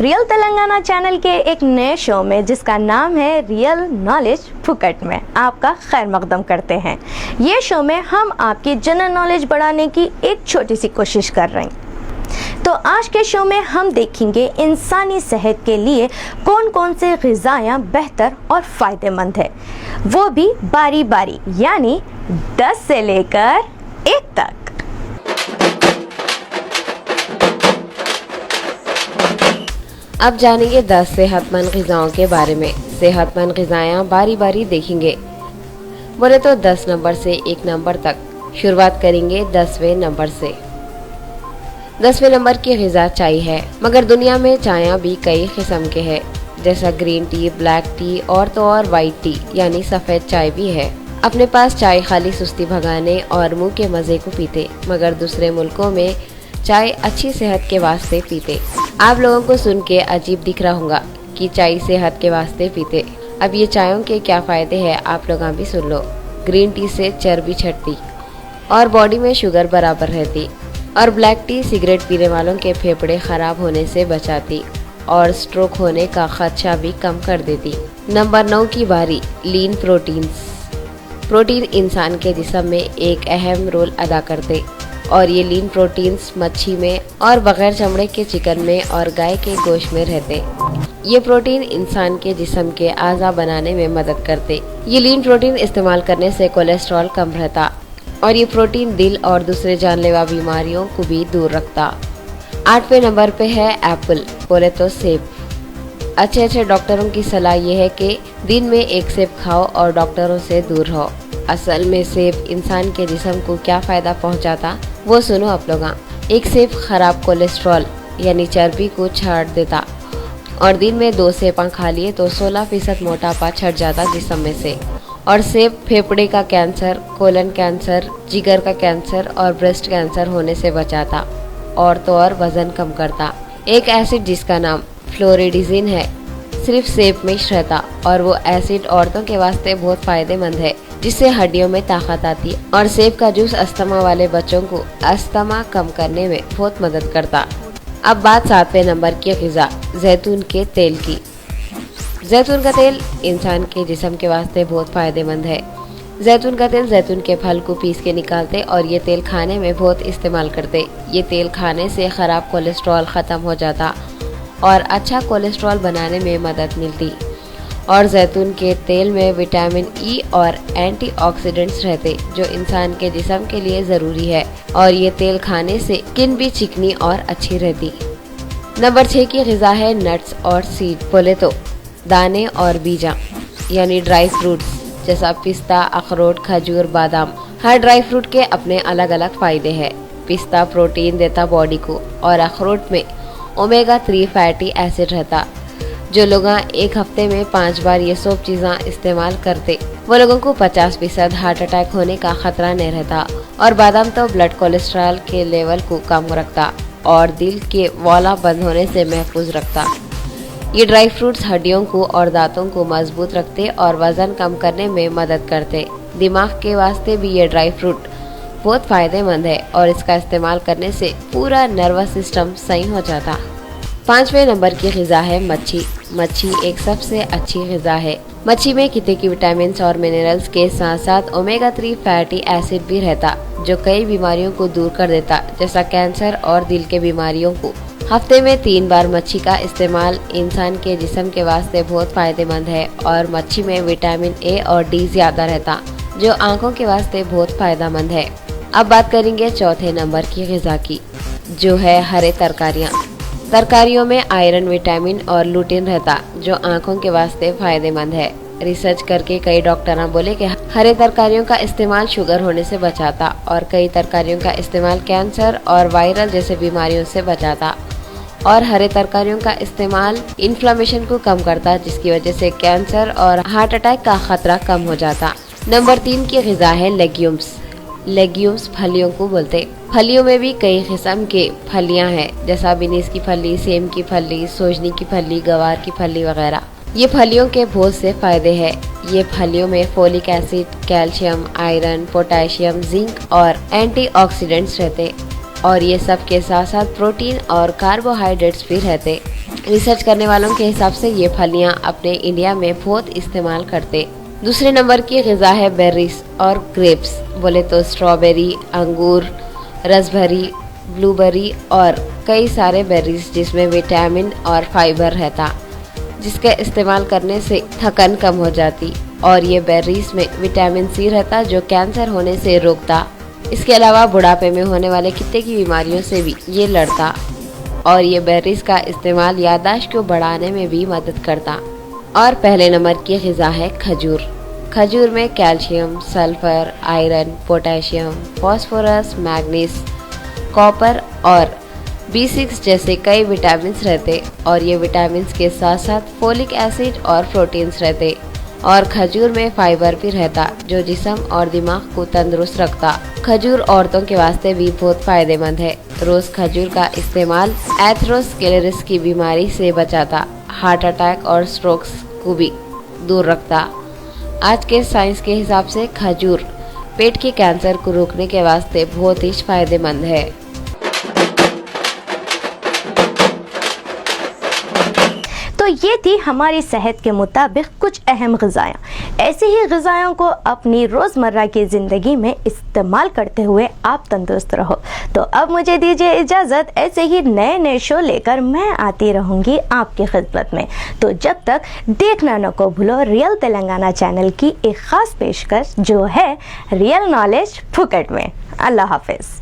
Real Telangana channel के एक नए शो में जिसका नाम है रियल नॉलेज फुकट में आपका खैर मकदम करते हैं। ये शो में हम आपकी जनरल नॉलेज बढ़ाने की एक छोटी सी कोशिश कर रहे हैं। तो आज के शो में हम देखेंगे इंसानी सेहत के लिए कौन कौन से ग़िज़ायाँ बेहतर और फ़ायदेमंद है, वो भी बारी बारी, यानी 10 से लेकर 1 तक। अब जानेंगे 10 सेहतमंद ग़िज़ाओं के बारे में। सेहतमंद ग़िज़ायाँ बारी बारी देखेंगे। बोले तो 10 नंबर से 1 नंबर तक। शुरुआत करेंगे 10वें नंबर से। 10वें नंबर की ग़िज़ा चाय है, मगर दुनिया में चायाँ भी कई किस्म के हैं, जैसा ग्रीन टी, ब्लैक टी और तो और वाइट टी यानी सफ़ेद चाय भी है। अपने पास चाय खाली सुस्ती भगाने और मुंह के मज़े को पीते, मगर दूसरे मुल्कों में चाय अच्छी सेहत के वास्ते पीते। आप लोगों को सुन के अजीब दिख रहा होगा कि चाय सेहत के वास्ते पीते। अब ये चायों के क्या फ़ायदे हैं आप लोग भी सुन लो। ग्रीन टी से चर्बी छटती और बॉडी में शुगर बराबर रहती, और ब्लैक टी सिगरेट पीने वालों के फेफड़े ख़राब होने से बचाती और स्ट्रोक होने का खदशा भी कम कर देती। नंबर 9 की बारी। लीन प्रोटीन्स। प्रोटीन इंसान के जिस्म में एक अहम रोल अदा करते, और ये लीन प्रोटीन्स मच्छी में और बगैर चमड़े के चिकन में और गाय के गोश्त में रहते। ये प्रोटीन इंसान के जिस्म के आज़ा बनाने में मदद करते। ये लीन प्रोटीन इस्तेमाल करने से कोलेस्ट्रॉल कम रहता, और ये प्रोटीन दिल और दूसरे जानलेवा बीमारियों को भी दूर रखता। 8वें नंबर पे है एप्पल, बोले तो सेब। अच्छे डॉक्टरों की सलाह ये है कि दिन में 1 सेब खाओ और डॉक्टरों से दूर रहो। असल में सेब इंसान के जिस्म को क्या फ़ायदा पहुंचाता वो सुनो आप लोग। 1 सेब खराब कोलेस्ट्रॉल यानी चर्बी को छाड़ देता, और दिन में 2 सेब खा लिए तो 16% मोटापा छट जाता जिस्म में से। और सेब फेफड़े का कैंसर, कोलन कैंसर, जिगर का कैंसर और ब्रेस्ट कैंसर होने से बचाता, और तो और वजन कम करता। एक एसिड जिसका नाम फ्लोरिडीजिन है सिर्फ सेब में ही रहता, और वो एसिड औरतों के वास्ते बहुत फ़ायदेमंद है, जिससे हड्डियों में ताकत आती है। और सेब का जूस अस्थमा वाले बच्चों को अस्थमा कम करने में बहुत मदद करता। अब बात 7वें नंबर की ग़िज़ा जैतून के तेल की। जैतून का तेल इंसान के जिस्म के वास्ते बहुत फ़ायदेमंद है। जैतून का तेल जैतून के फल को पीस के निकालते और ये तेल खाने में बहुत इस्तेमाल करते। ये तेल खाने से ख़राब कोलेस्ट्रॉल ख़त्म हो जाता और अच्छा कोलेस्ट्रॉल बनाने में मदद मिलती। और जैतून के तेल में विटामिन ई और एंटीऑक्सीडेंट्स रहते, जो इंसान के जिस्म के लिए ज़रूरी है, और ये तेल खाने से स्किन भी चिकनी और अच्छी रहती। नंबर 6 की ग़िज़ा है नट्स और सीड, बोले तो दाने और बीजा यानी ड्राई फ्रूट्स, जैसा पिस्ता, अखरोट, खजूर, बादाम। हर ड्राई फ्रूट के अपने अलग अलग फ़ायदे हैं। पिस्ता प्रोटीन देता बॉडी को, और अखरोट में ओमेगा 3 फैटी एसिड रहता। जो लोग 1 हफ्ते में 5 बार ये सब चीज़ें इस्तेमाल करते, वो लोगों को 50% हार्ट अटैक होने का खतरा नहीं रहता। और बादाम तो ब्लड कोलेस्ट्रॉल के लेवल को कम रखता और दिल के वाला बंद होने से महफूज रखता। ये ड्राई फ्रूट्स हड्डियों को और दांतों को मजबूत रखते और वजन कम करने में मदद करते। दिमाग के वास्ते भी ये ड्राई फ्रूट बहुत फ़ायदेमंद है, और इसका इस्तेमाल करने से पूरा नर्वस सिस्टम सही हो जाता। 5वें नंबर की ग़िज़ा है मच्छी। मच्छी एक सबसे अच्छी ग़िज़ा है। मच्छी में कितने की विटामिन और मिनरल्स के साथ साथ ओमेगा 3 फैटी एसिड भी रहता, जो कई बीमारियों को दूर कर देता, जैसा कैंसर और दिल के बीमारियों को। हफ्ते में 3 बार मच्छी का इस्तेमाल इंसान के जिस्म के वास्ते बहुत फ़ायदेमंद है, और मच्छी में विटामिन ए और डी ज़्यादा रहता, जो आँखों के वास्ते बहुत फ़ायदेमंद है। अब बात करेंगे 4थे नंबर की ग़िज़ा की, जो है हरे तरकारियाँ। तरकारियों में आयरन, विटामिन और लूटिन रहता, जो आँखों के वास्ते फ़ायदेमंद है। रिसर्च करके कई डॉक्टर बोले कि हरे तरकारियों का इस्तेमाल शुगर होने से बचाता, और कई तरकारियों का इस्तेमाल कैंसर और वायरल जैसे बीमारियों से बचाता। और हरे तरकारियों का इस्तेमाल इन्फ्लेमेशन को कम करता, जिसकी वजह से कैंसर और हार्ट अटैक का खतरा कम हो जाता। नंबर 3 की ग़िज़ा है लेग्यूम्स। लेग्यूम्स फलियों को बोलते। फलियों में भी कई किस्म के फलियां हैं, जैसा बीन्स की फली, सेम की फली, सोजनी की फली, गवार की फली वगैरह। ये फलियों के बहुत से फायदे हैं। ये फलियों में folic acid, calcium, iron, potassium, zinc और एंटीऑक्सीडेंट्स रहते, और ये सब के साथ साथ प्रोटीन और कार्बोहाइड्रेट्स भी रहते। रिसर्च करने वालों के हिसाब से ये फलियां अपने इंडिया में बहुत इस्तेमाल करते। दूसरे नंबर की ग़िज़ा है बेरीज और ग्रेप्स। बोले तो स्ट्रॉबेरी, अंगूर, रसभरी, ब्लूबेरी और कई सारे बेरीज जिसमें विटामिन और फाइबर रहता, जिसका इस्तेमाल करने से थकन कम हो जाती। और ये बेरीज में विटामिन सी रहता जो कैंसर होने से रोकता। इसके अलावा बुढ़ापे में होने वाले कितने की बीमारियों से भी ये लड़ता। और ये बेरीज का इस्तेमाल याददाश्त को बढ़ाने में भी मदद करता। और पहले नंबर की ग़िज़ा है खजूर। खजूर में calcium, sulphur, iron, potassium, phosphorus, manganese, copper और B6 जैसे कई विटामिन रहते। और ये विटामिन के साथ साथ फोलिक एसिड और प्रोटीन्स रहते। और खजूर में फाइबर भी रहता जो जिस्म और दिमाग को तंदुरुस्त रखता। खजूर औरतों के वास्ते भी बहुत फायदेमंद है। रोज खजूर का इस्तेमाल एथेरोस्क्लेरोसिस की बीमारी से बचाता, हार्ट अटैक और स्ट्रोक्स को भी दूर रखता। आज के साइंस के हिसाब से खजूर पेट के कैंसर को रोकने के वास्ते बहुत ही फायदेमंद है। तो ये थी हमारी सेहत के मुताबिक कुछ अहम ग़िज़ाएँ। ऐसी ही ग़िज़ाओं को अपनी रोज़मर्रा की ज़िंदगी में इस्तेमाल करते हुए आप तंदुरुस्त रहो। तो अब मुझे दीजिए इजाज़त, ऐसे ही नए नए शो लेकर मैं आती रहूँगी आपकी खिदमत में। तो जब तक देखना न को भूलो रियल तेलंगाना चैनल की एक ख़ास पेशकश जो है रियल नॉलेज फुकट में। अल्लाह हाफ़िज़।